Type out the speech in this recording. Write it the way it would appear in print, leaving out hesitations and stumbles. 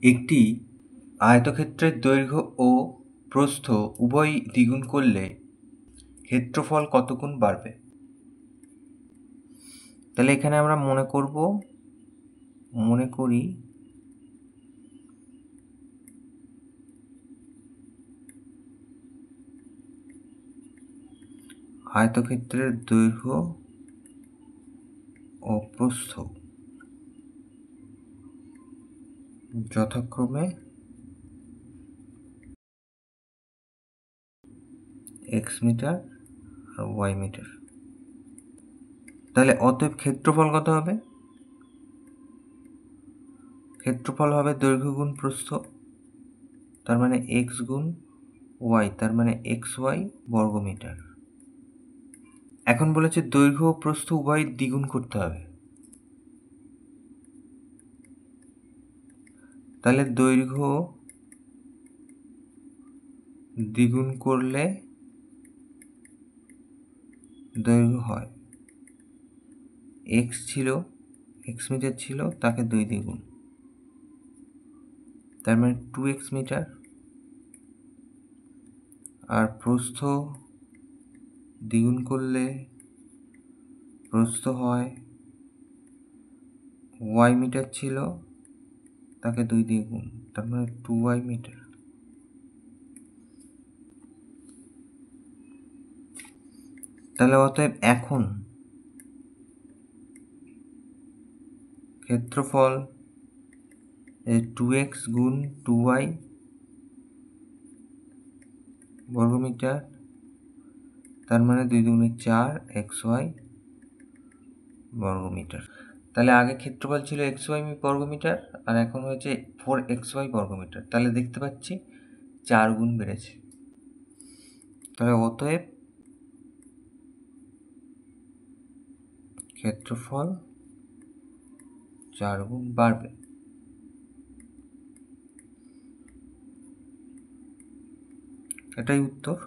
একটি আয়তক্ষেত্রের দৈর্ঘ্য ও প্রস্থ উভয় দ্বিগুণ করলে ক্ষেত্রফল কত গুণ বাড়বে? তাহলে এখানে আমরা মনে করি আয়তক্ষেত্রের দৈর্ঘ্য ও প্রস্থ যথাক্রমে এক্স মিটার আর ওয়াই মিটার। তাহলে অতএব ক্ষেত্রফল কত হবে? ক্ষেত্রফল হবে দৈর্ঘ্য গুণ প্রস্থ, তার মানে এক্স গুণ ওয়াই, তার মানে এক্স ওয়াই বর্গমিটার। এখন বলেছে দৈর্ঘ্য ও প্রস্থ উভয় দ্বিগুণ করতে হবে। তাহলে দৈর্ঘ্য দ্বিগুণ করলে দৈর্ঘ্য হয় এক্স মিটার ছিল, তাকে 2 দ্বিগুণ, তার মানে 2x মিটার। আর প্রস্থ দ্বিগুণ করলে প্রস্থ হয় y মিটার ছিল, তাকে 2 দ্বিগুণ, তার মানে 2y মিটার। তাহলে অতএব এখন ক্ষেত্রফল 2x গুণ 2y বর্গমিটার, তার মানে 2 দুগুণে 4 xy বর্গমিটার। তাহলে আগে ক্ষেত্রফল ছিল xy বর্গমিটার আর এখন হয়েছে 4xy বর্গমিটার। তাহলে দেখতে পাচ্ছি 4 গুণ বেড়েছে। তাহলে অতএব ক্ষেত্রফল 4 গুণ বাড়বে। এটাই উত্তর।